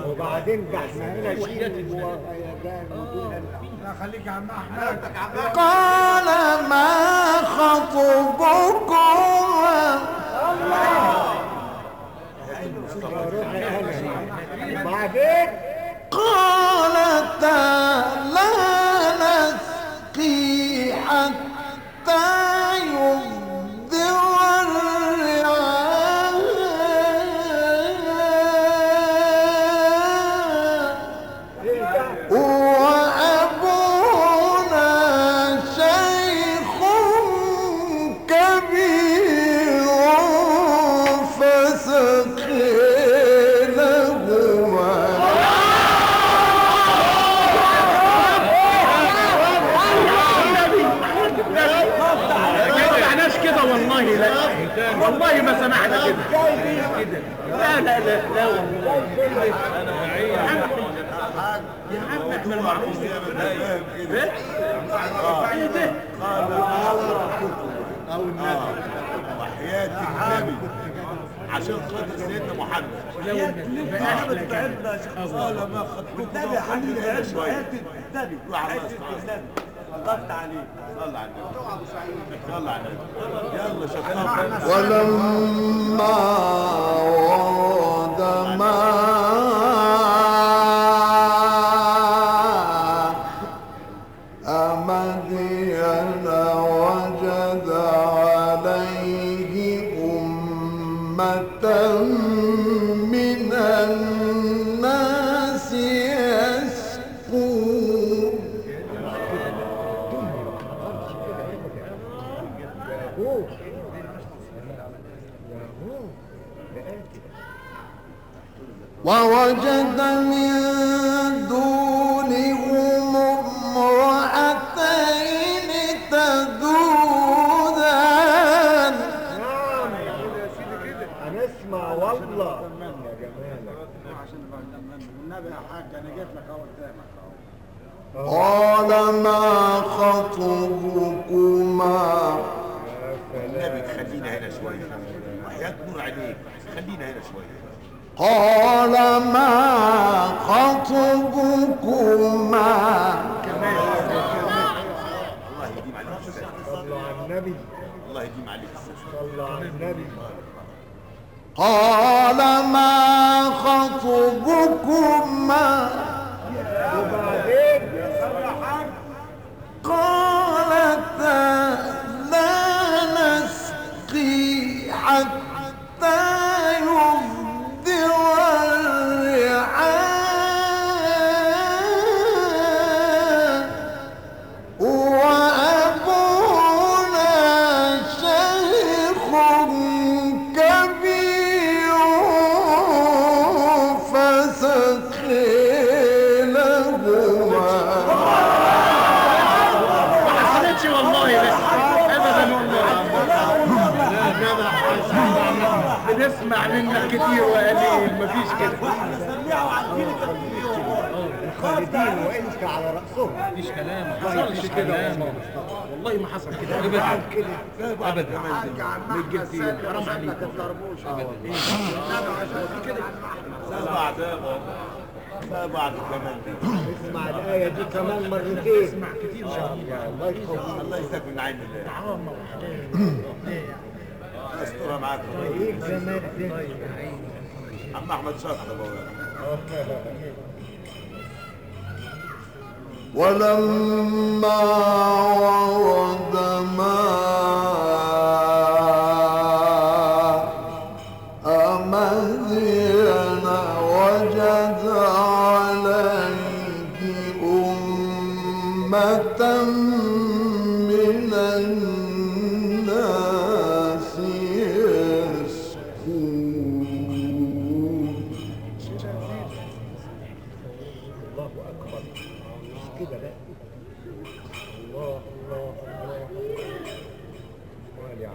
وبعدين ده احنا هنا شيء وهيجان لا خليك يا عم احمد. قال ما خطبكم بعدين قالتا لا نسقي حتى يصدر الرعاء وأبونا شيخ كبير فسقينهما والله لا والله ما سمحنا كده لا لا لا لا والله يا عم احنا المعروف ايه ده او النبي وحياة النبي عشان خاطر سيدنا محمد قال ما خطبكم النبي حبيبي شويه النبي ضغط عليه صلى على النبي صلى على النبي يلا شكرا. ولما ورد ماء مدين وجد عليه أمة من الناس يسقون ووجد من دونهم امرأتين تذودان. هنسمع والله يا جمالك عشان النبي يا حاج انا جيت لك اهو قدامك اهو. قال ما خطبكما النبي خلينا هنا شويه وحياة نور عينيك خلينا هنا شويه. قال ما خطبكما الله يديم عليك السلام. صلوا على النبي الله يديم عليك السلام. صلوا على النبي قال ما خطبكما وبعدين قالتا لا نسقي حتى يصدر الرعاء وأبونا شيخ كبير فسقينهما. ما حصلتش والله ابدا والله بنسمع منك كتير وقليل مفيش كده الخالدين وانت على راسهم مفيش كلام ما حصلش كده والله ما حصل كده ابدا ابدا متجبتين حرام عليك سبع دقايق سبع كمان اسمع الايه دي كمان مرتين اسمع كتير الله يقوي الله يسلمك من عين الله استرها معاك ايه جمال ده عم احمد شاطر ولما ورد ماء مدين وجد عليه أمة من الناس يسقون. الله اكبر مش كده بقى الله الله الله يا عم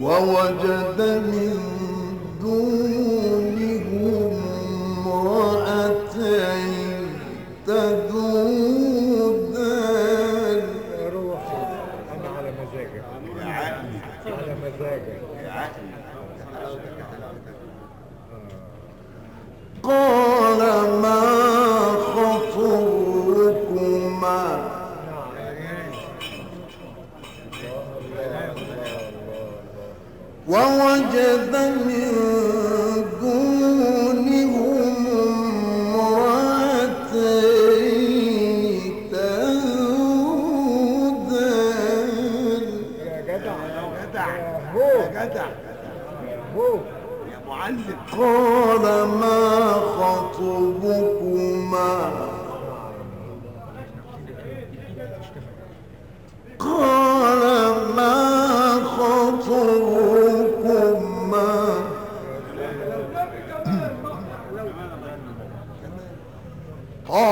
ووجد من دونهم امرأتين تذودان. يا روحي انا على مزاجك يا عقلي على مزاجك يا عقلي ووجد من دونهم امرأتين تذودان يا جدع يا جدع يا يا هو جدع هو يا معلم. قال ما خطبكما قال ما خطبكما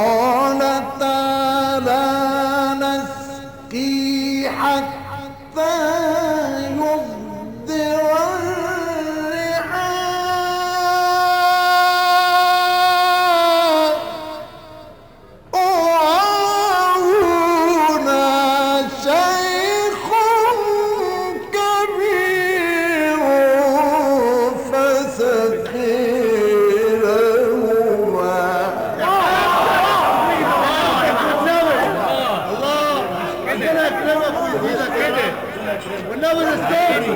قالتا لا نسقي حتى يصدر الرعاء وأبونا شيخ كبير فسقي لهما والنبي الاسكندري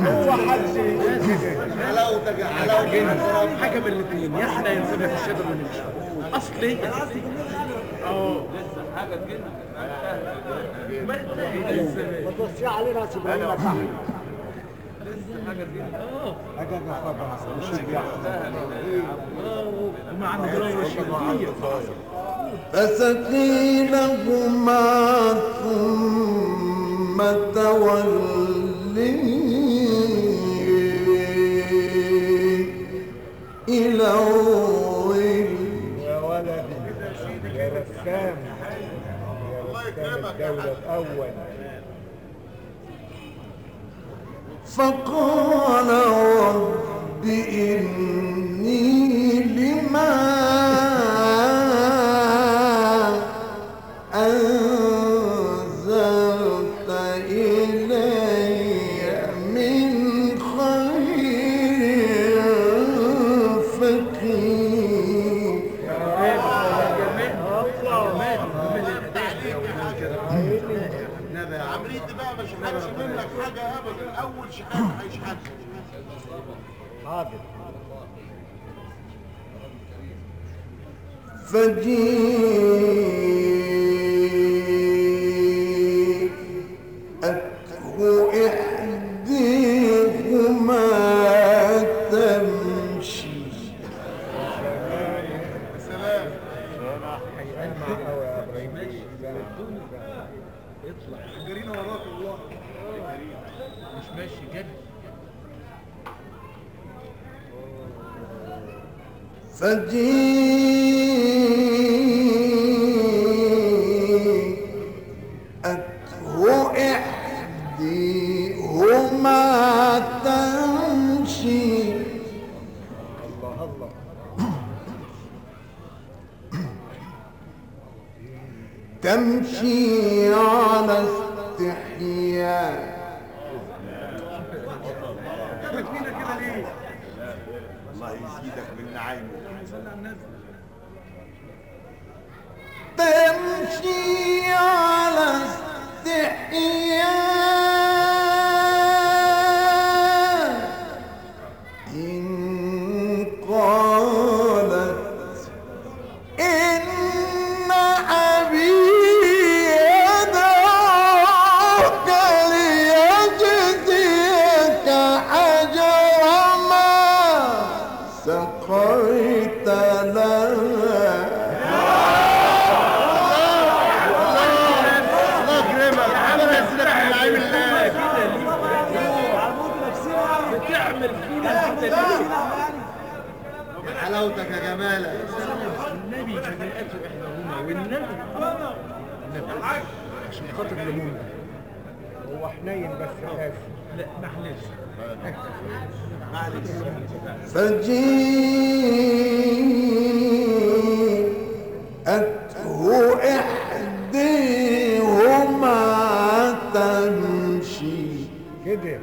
هو حد حلاوتك يا حلاوتك. حاجه من الاثنين، يا احنا ينسبها في الشجر ونمشي اصلي لسه حاجه كده ما ما توصي علينا يا ابراهيم تحت لسه حاجه كده اجي خبر مش بيحصل وما عنده درايه رشيديه فسقي لهما ثم تولي إلى الظل يا ولدي يا رسام يا رسام الدولة الأول فقال رب إني لما أنزلت إلي من خير فقير عمريتي بقى مش حدش منك حاجه ابدا. اول شحات هيشحت. حاضر فجيءته إحديهما تمشي هيألمع قوي يا ابراهيم اطلع جرينا وراك والله. مش ماشي جد فجيءته إحديهما تمشي الله الله تمشي على استحياء الله يزيدك من نعيمه. تمشي على استحياء إن قالت إن أبي يدعوك ليجزيك أجر ما سقيت لها بتعمل فينا كده ليه؟ حلاوتك يا جمالك. النبي كان يقتل احداهما والنبي عشان خاطر ليمون هو حنين بس قاسي لا معلش فجيءته إحديهما تمشي كده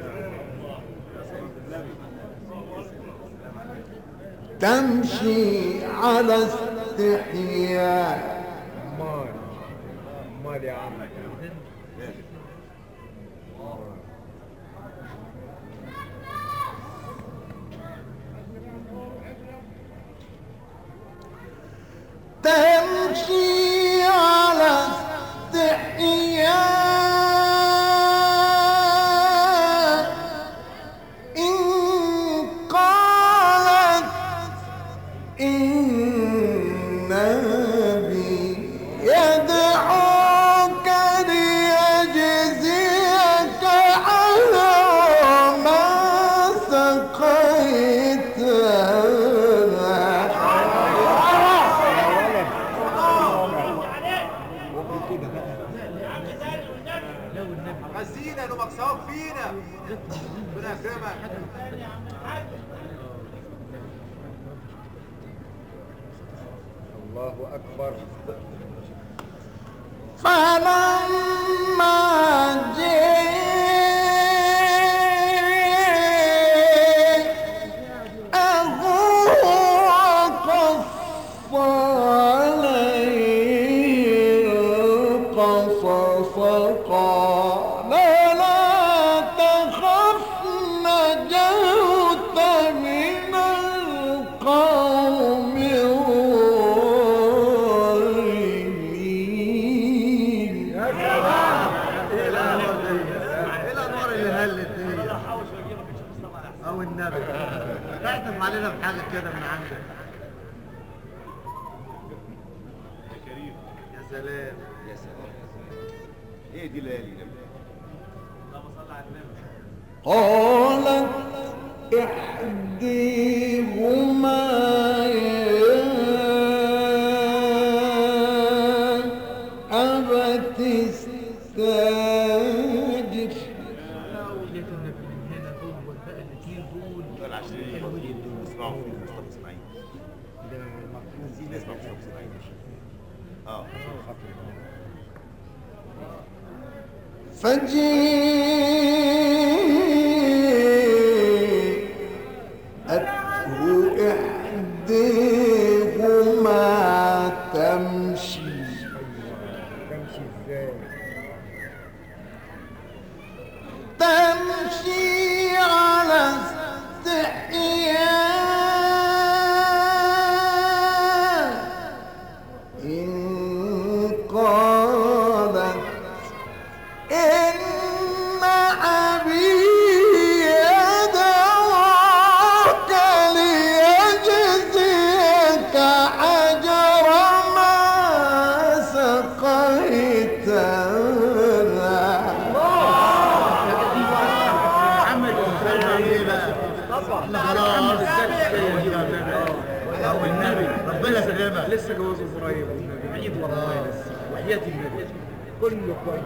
تمشي على استحياء امال يا عم يكرمك ثواب فينا. ربنا يكرمك. الله أكبر. فلما جاءه وقص عليه القصص قال لا تخف نجوت من القوم الظالمين. ايه الانوار اللي هلت دي؟ او النبي اعتم علينا بحاجه كده من عندك. يا سلام يا سلام. ايه دي ليالي جميلة. قالت إحديهما يا أبت استاجر. دول عشرين اسمعوا في مصطفى اسماعيل. نسينا اسمع مصطفى اسماعيل. فجيءته إحديهما تمشي تمشي ازاي؟ تمشي على استحياء إن قالت إن أبي يدعوك ليجزيك أجر ما سقيت لنا. محمد او النبي ربنا يسلمك. لسه جوازه قريب والنبي عيد والله لسه وحياة النبي كله كويس.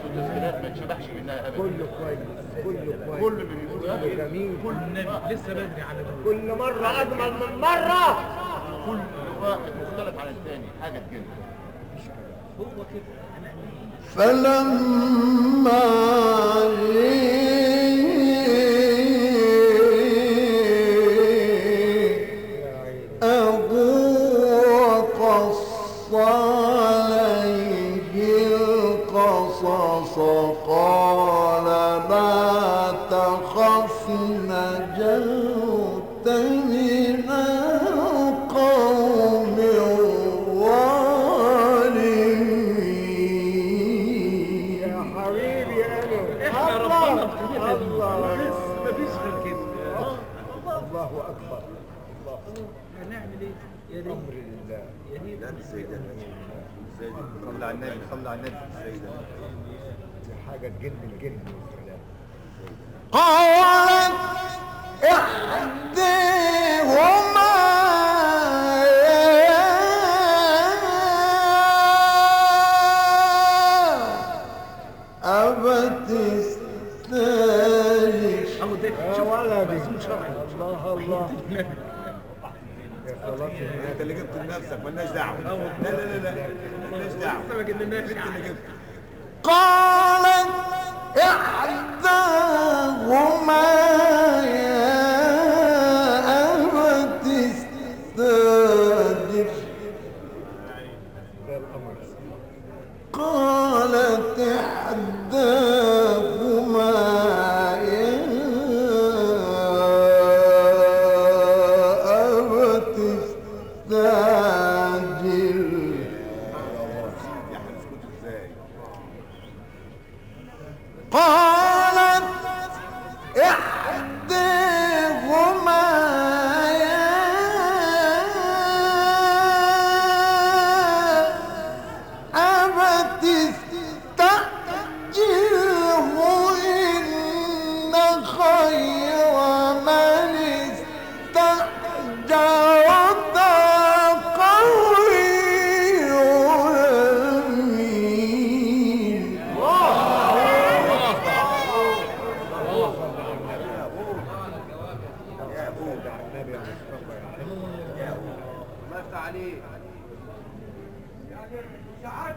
التسجيلات ما تشبهش منها ابدا. كله كويس. كله كويس. كل اللي بيقول كله جميل. كل النبي لسه بدري على ده. كل مرة أجمل من مرة. كل واحد مختلف عن الثاني حاجه تجنن. هو كده انا فلما وقص عليه القصص قال لا تخف نجوت من القوم الظالمين. يا حبيبي أنا. احنا ربنا ابتدينا بيه. مفيش غير كده. الله أكبر. الله. هنعمل ايه؟ يا ريت أمر لله. يا ريت لا السيدة صلى على النبي صلى على النبي السيدة. دي حاجة تجن الجن والسلام. قالت إحداهما يا أبت استاجر. اهو ده يا شوف ولدي. مأذون شرعي. الله الله. يا صلاة انت النبي. اللي جبت لنفسك مالناش دعوة. لا لا لا لا مالناش دعوة. لسه ما جبناش انت اللي جبت. قالت إحداهما يا أبت استاجر. ده الأمر. قالت إحداهما يا أبت استاجر. يا هنسكت ازاي؟ قالت إحداهما النبي يا مصطفى الله يفتح عليك. يعني ساعات